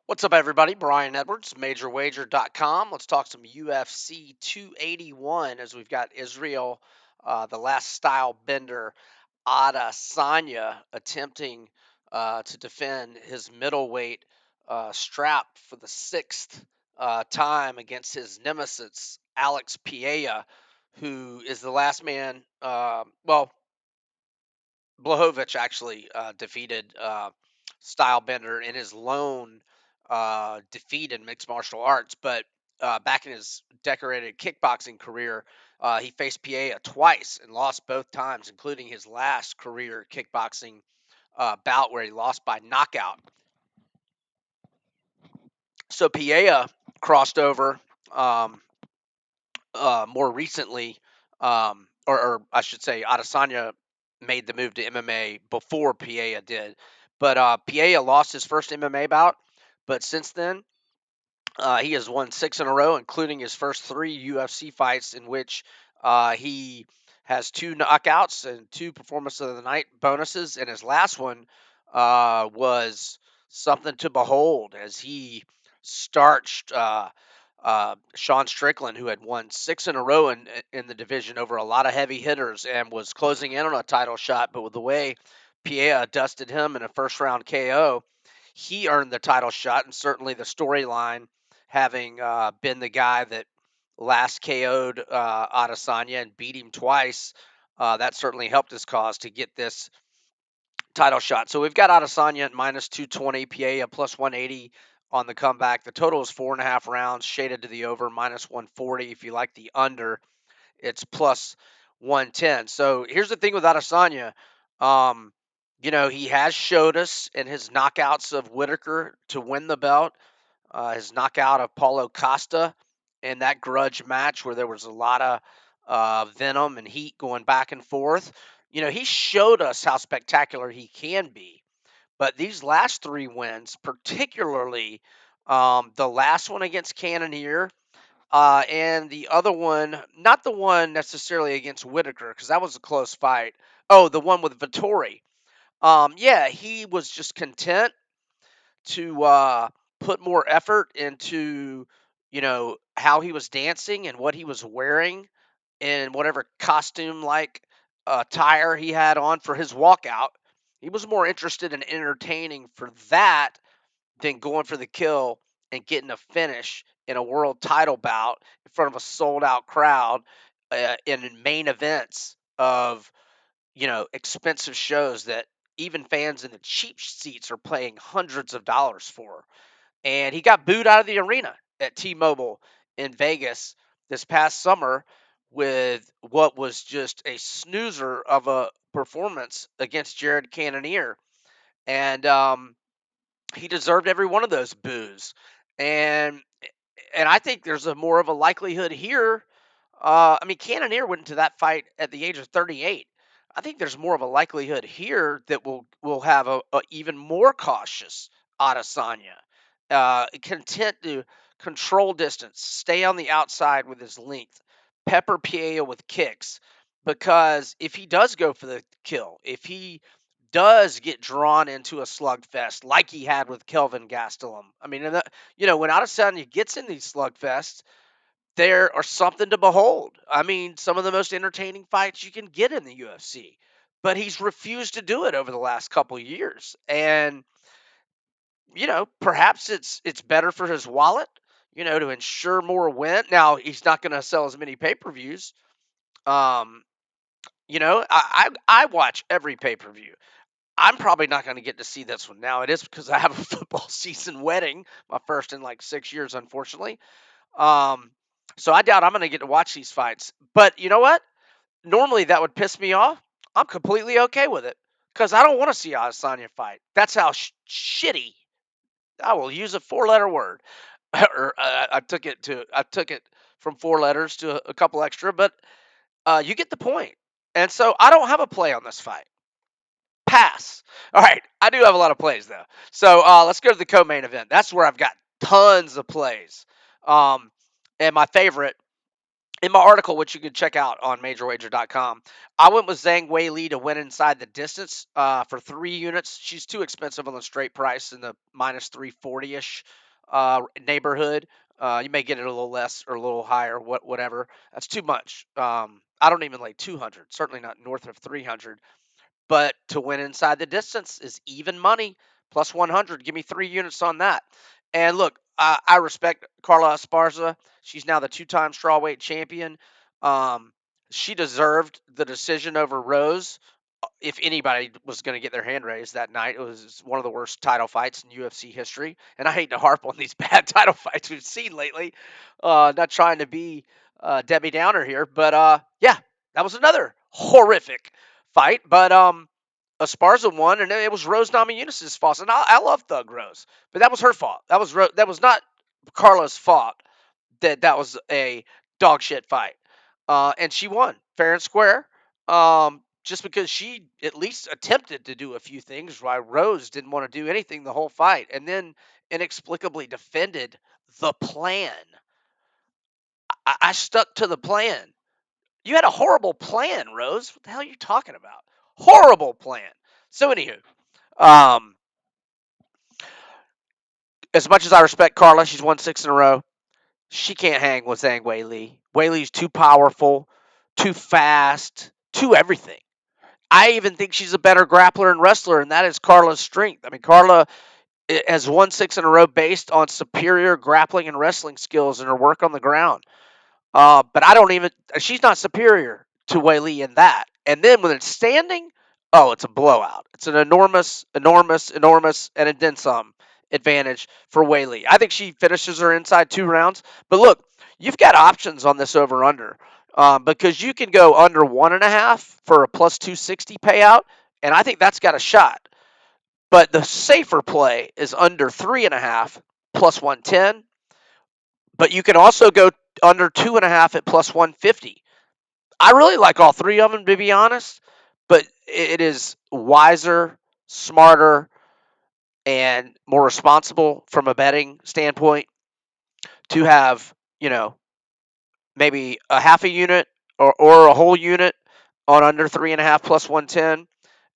What's up, everybody? Brian Edwards, MajorWager.com. Let's talk some UFC 281 as we've got Israel, the last style bender, Adesanya, attempting to defend his middleweight strap for the sixth time against his nemesis, Alex Pereira, who is the last man. Blachowicz actually defeated Stylebender in his lone defeat in mixed martial arts. But back in his decorated kickboxing career, he faced Pereira twice and lost both times, including his last career kickboxing bout where he lost by knockout. So Pereira crossed over more recently, or I should say, Adesanya made the move to MMA before Pereira did. But Pereira lost his first MMA bout, but since then, he has won six in a row, including his first three UFC fights, in which he has two knockouts and two performance of the night bonuses. And his last one was something to behold as he starched Sean Strickland, who had won six in a row in the division over a lot of heavy hitters and was closing in on a title shot. But with the way Pereira dusted him in a first round KO, he earned the title shot, and certainly the storyline having been the guy that last KO'd Adesanya and beat him twice, that certainly helped his cause to get this title shot. So we've got Adesanya at minus 220, PA at plus 180 on the comeback. The total is 4.5 rounds, shaded to the over, minus 140. If you like the under, it's plus 110. So here's the thing with Adesanya. Um, he has showed us in his knockouts of Whitaker to win the belt, his knockout of Paulo Costa in that grudge match where there was a lot of venom and heat going back and forth. He showed us how spectacular he can be. But these last three wins, particularly the last one against Cannonier, and the other one, not the one necessarily against Whitaker, because that was a close fight. Oh, the one with Vittori. Yeah, he was just content to put more effort into, how he was dancing and what he was wearing and whatever costume like attire he had on for his walkout. He was more interested in entertaining for that than going for the kill and getting a finish in a world title bout in front of a sold out crowd in main events of, expensive shows that even fans in the cheap seats are paying hundreds of dollars for. And he got booed out of the arena at T-Mobile in Vegas this past summer with what was just a snoozer of a performance against Jared Cannonier. And he deserved every one of those boos. And I think there's a more of a likelihood here. Cannonier went into that fight at the age of 38. I think there's more of a likelihood here that we'll have a even more cautious Adesanya, content to control distance, stay on the outside with his length, pepper Pereira with kicks. Because if he does go for the kill, if he does get drawn into a slugfest like he had with Kelvin Gastelum. When Adesanya gets in these slugfests, there are something to behold. Some of the most entertaining fights you can get in the UFC, but he's refused to do it over the last couple of years. And perhaps it's better for his wallet, to ensure more win. Now he's not going to sell as many pay-per-views. Um, I watch every pay-per-view. I'm probably not going to get to see this one now. It is because I have a football season wedding, my first in like 6 years, unfortunately. Um, so I doubt I'm going to get to watch these fights. But you know what? Normally that would piss me off. I'm completely okay with it because I don't want to see Adesanya fight. That's how shitty. I will use a four-letter word. Or I took it from four letters to a couple extra, but you get the point. And so I don't have a play on this fight. Pass. All right, I do have a lot of plays though. So let's go to the co-main event. That's where I've got tons of plays. And my favorite in my article, which you can check out on MajorWager.com, I went with Zhang Weili to win inside the distance for 3 units. She's too expensive on the straight price in the minus 340 ish neighborhood. You may get it a little less or a little higher, whatever. That's too much. I don't even like 200. Certainly not north of 300. But to win inside the distance is even money, plus 100. Give me 3 units on that. And look, I respect Carla Esparza. She's now the two-time strawweight champion. Um, she deserved the decision over Rose. If anybody was going to get their hand raised that night, it was one of the worst title fights in UFC history. And I hate to harp on these bad title fights we've seen lately. Not trying to be Debbie Downer here, but yeah, that was another horrific fight. But Esparza won, and it was Rose Namajunas' fault. And I love Thug Rose, but that was her fault. That was not Carla's fault. That was a dog shit fight, and she won fair and square. Just because she at least attempted to do a few things, while Rose didn't want to do anything the whole fight, and then inexplicably defended the plan. I stuck to the plan. You had a horrible plan, Rose. What the hell are you talking about? Horrible plan. So, anywho, um, as much as I respect Carla, she's won 6 in a row. She can't hang with Zhang Weili. Weili's too powerful, too fast, too everything. I even think she's a better grappler and wrestler, and that is Carla's strength. I mean, Carla has won 6 in a row based on superior grappling and wrestling skills and her work on the ground. But I don't even. She's not superior to Weili in that. And then when it's standing, oh, it's a blowout. It's an enormous, enormous, enormous, and then some advantage for Weili. I think she finishes her inside 2 rounds. But look, you've got options on this over under because you can go under 1.5 for a plus 260 payout, and I think that's got a shot. But the safer play is under 3.5 plus 110. But you can also go under 2.5 at plus 150. I really like all three of them, to be honest, but it is wiser, smarter, and more responsible from a betting standpoint to have, maybe a half a unit or a whole unit on under 3.5 plus 110,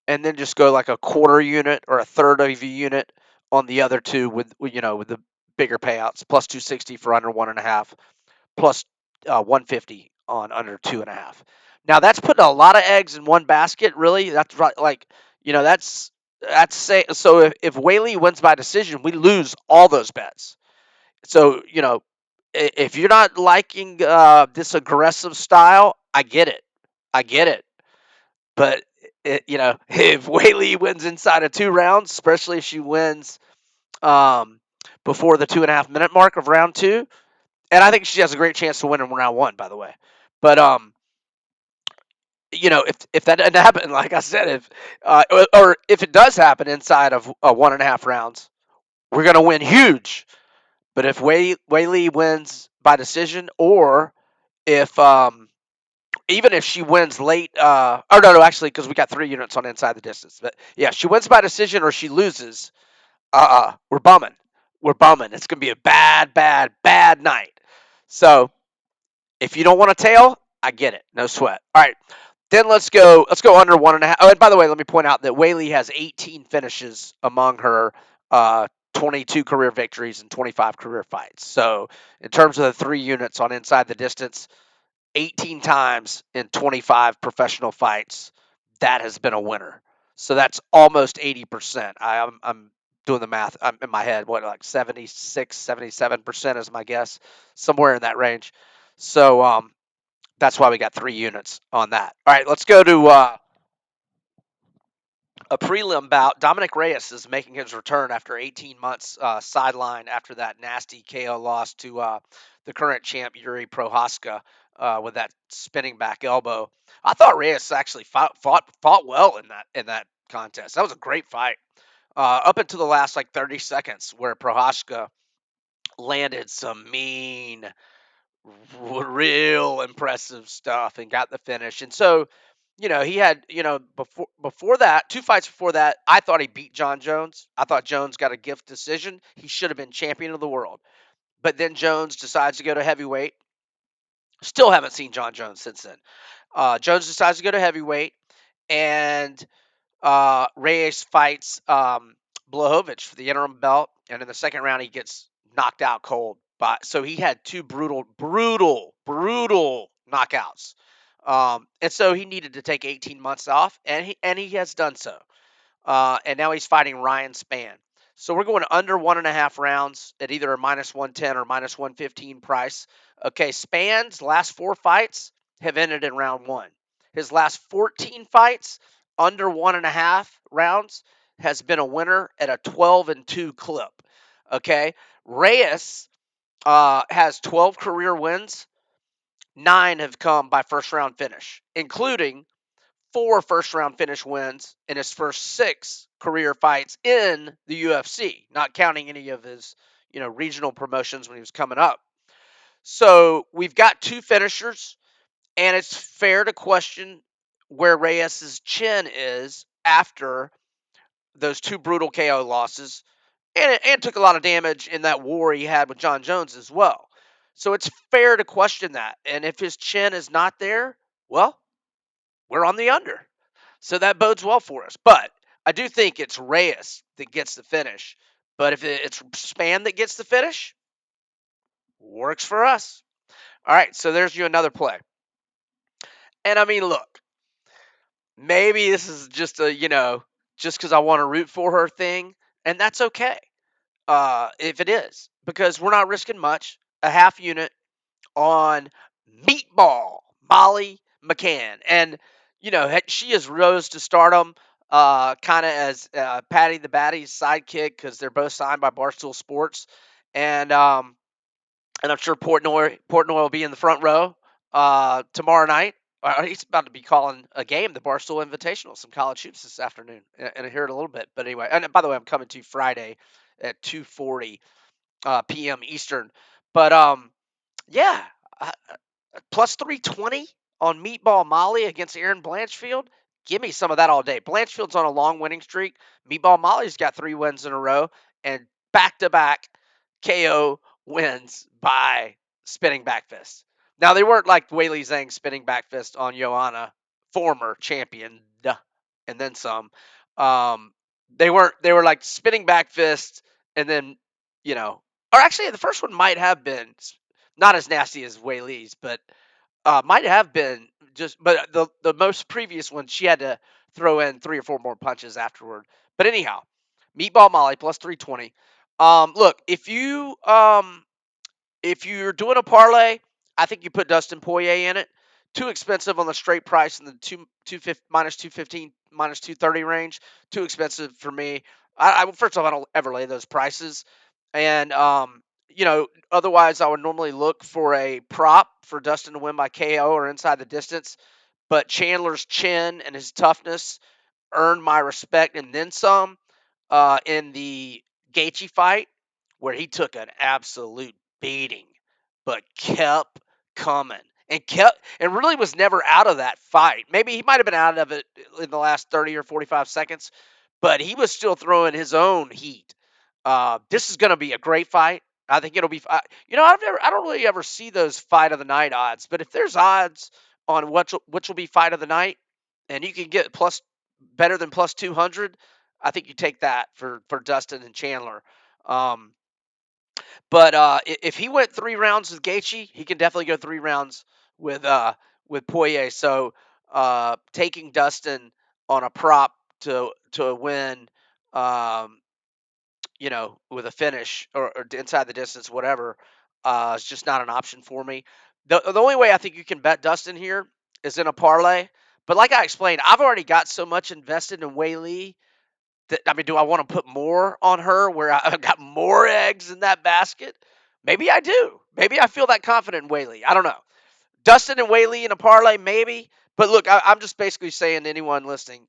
and then just go like a quarter unit or a third of a unit on the other two with the bigger payouts, plus 260 for under 1.5, plus 150 on under 2.5. Now that's putting a lot of eggs in one basket. Really, that's right. Like that's say so. If Whaley wins by decision, we lose all those bets. So if you're not liking this aggressive style, I get it. I get it. But if Whaley wins inside of 2 rounds, especially if she wins um, before the 2.5 minute mark of round two, and I think she has a great chance to win in round one, by the way. But if that doesn't happen, like I said, if or if it does happen inside of 1.5 rounds, we're gonna win huge. But if Whaley wins by decision, or if even if she wins late, or no, actually, because we got 3 units on inside the distance. But yeah, she wins by decision or she loses. We're bumming. We're bumming. It's gonna be a bad, bad, bad night. So if you don't want to tail, I get it. No sweat. All right. Then let's go under 1.5. Oh, and by the way, let me point out that Whaley has 18 finishes among her 22 career victories and 25 career fights. So in terms of the 3 units on inside the distance, 18 times in 25 professional fights, that has been a winner. So that's almost 80%. I'm doing the math in my head. What, like 76, 77% is my guess, somewhere in that range. So that's why we got 3 units on that. All right, let's go to a prelim bout. Dominic Reyes is making his return after 18 months sidelined after that nasty KO loss to the current champ Yuri Prohaska with that spinning back elbow. I thought Reyes actually fought well in that contest. That was a great fight up until the last like 30 seconds where Prohaska landed some mean, real impressive stuff and got the finish. And so, he had, before that, 2 fights before that, I thought he beat John Jones. I thought Jones got a gift decision. He should have been champion of the world. But then Jones decides to go to heavyweight Still haven't seen John Jones since then. Jones decides to go to heavyweight, and Reyes fights Blachowicz for the interim belt, and in the second round he gets knocked out cold. So he had two brutal knockouts, and so he needed to take 18 months off, and he has done so. And now he's fighting Ryan Spann. So we're going under 1.5 rounds at either a minus 110 or minus 115 price. Okay, Spann's last 4 fights have ended in round one. His last 14 fights under 1.5 rounds has been a winner at a 12-2 clip. Okay, Reyes has 12 career wins. 9 have come by first round finish, including 4 first round finish wins in his first 6 career fights in the UFC, not counting any of his, regional promotions when he was coming up. So we've got 2 finishers, and it's fair to question where Reyes's chin is after those 2 brutal KO losses, and took a lot of damage in that war he had with John Jones as well. So it's fair to question that. And if his chin is not there, well, we're on the under. So that bodes well for us. But I do think it's Reyes that gets the finish. But if it's Spann that gets the finish, works for us. All right, so there's you another play. And I mean, look, maybe this is just just because I want to root for her thing, and that's okay. If it is, because we're not risking much. A half unit on Meatball Molly McCann, and she has rose to stardom, kind of as Patty the Batty's sidekick because they're both signed by Barstool Sports, and I'm sure Portnoy will be in the front row tomorrow night. He's about to be calling a game, the Barstool Invitational, some college hoops this afternoon, and I hear it a little bit. But anyway, and by the way, I'm coming to you Friday at 2:40 p.m. Eastern. But yeah, plus 320 on Meatball Molly against Aaron Blanchfield. Give me some of that all day. Blanchfield's on a long winning streak. Meatball Molly's got 3 wins in a row and back to back KO wins by spinning back fist. Now, they weren't like Weili Zhang spinning back fist on Joanna, former champion, and then some. Um, they were like spinning back fist, and then, or actually, the first one might have been not as nasty as Weili's, but might have been but the most previous one, she had to throw in 3 or 4 more punches afterward. But anyhow, Meatball Molly plus 320. Look, if you're doing a parlay, I think you put Dustin Poirier in it. Too expensive on the straight price in the minus 215, minus 230 range. Too expensive for me. First off, I don't ever lay those prices, and otherwise I would normally look for a prop for Dustin to win by KO or inside the distance. But Chandler's chin and his toughness earned my respect and then some in the Gaethje fight, where he took an absolute beating, but kept coming and really was never out of that fight. Maybe he might have been out of it in the last 30 or 45 seconds, but he was still throwing his own heat. This is going to be a great fight. I think it'll be. I don't really ever see those fight of the night odds, but if there's odds on which will be fight of the night, and you can get better than plus 200, I think you take that for Dustin and Chandler. Um, but if he went 3 rounds with Gaethje, he can definitely go 3 rounds with Poirier. So taking Dustin on a prop to win, um, with a finish or inside the distance, whatever, is just not an option for me. The only way I think you can bet Dustin here is in a parlay. But like I explained, I've already got so much invested in Weili that, I mean, do I want to put more on her where I've got more eggs in that basket? Maybe I do. Maybe I feel that confident in Weili. I don't know. Dustin and Weili in a parlay, maybe. But look, I'm just basically saying to anyone listening,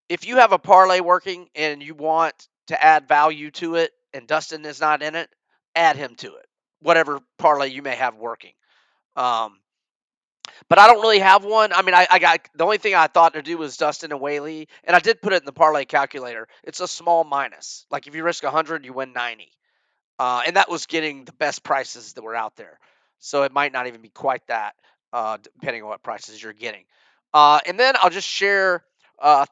if you have a parlay working and you want to add value to it and Dustin is not in it, add him to it. Whatever parlay you may have working. Um, but I don't really have one. I mean, I got the only thing I thought to do was Dustin and Weili, and I did put it in the parlay calculator. It's a small minus. Like if you risk 100, you win 90, and that was getting the best prices that were out there. So it might not even be quite that, depending on what prices you're getting. And then I'll just share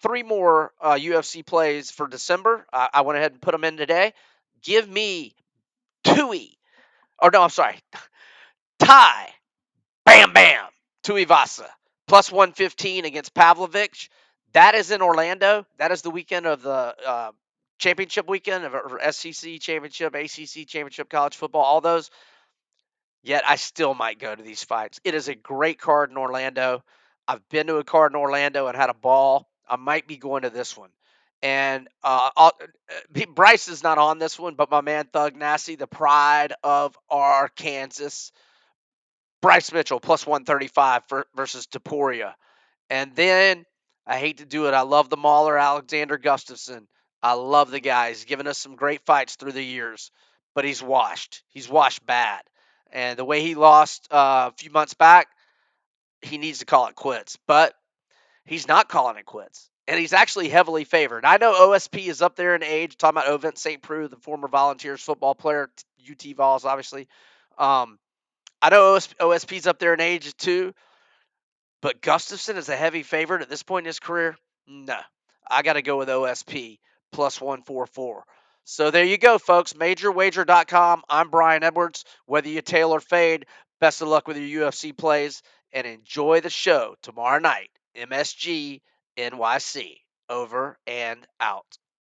three more UFC plays for December. I went ahead and put them in today. Give me Tui, or no, I'm sorry, Tai Bam Bam Tuivasa plus 115 against Pavlovich. That is in Orlando. That is the weekend of the championship weekend of SEC championship, ACC championship, college football, all those. Yet I still might go to these fights. It is a great card in Orlando. I've been to a card in Orlando and had a ball. I might be going to this one. And Bryce is not on this one, but my man Thug Nasty, the pride of Arkansas, Bryce Mitchell plus 135 versus Taporia. And then I hate to do it. I love the Mauler, Alexander Gustafsson. I love the guy. He's given us some great fights through the years, but he's washed. He's washed bad. And the way he lost a few months back, he needs to call it quits. But he's not calling it quits. And he's actually heavily favored. I know OSP is up there in age. Talking about Ovent St. Preux, the former Volunteers football player, UT Vols, obviously. I know OSP's up there in age too, but Gustafson is a heavy favorite at this point in his career. No, I got to go with OSP plus 144. So there you go, folks. MajorWager.com. I'm Brian Edwards. Whether you tail or fade, best of luck with your UFC plays and enjoy the show tomorrow night. MSG NYC. Over and out.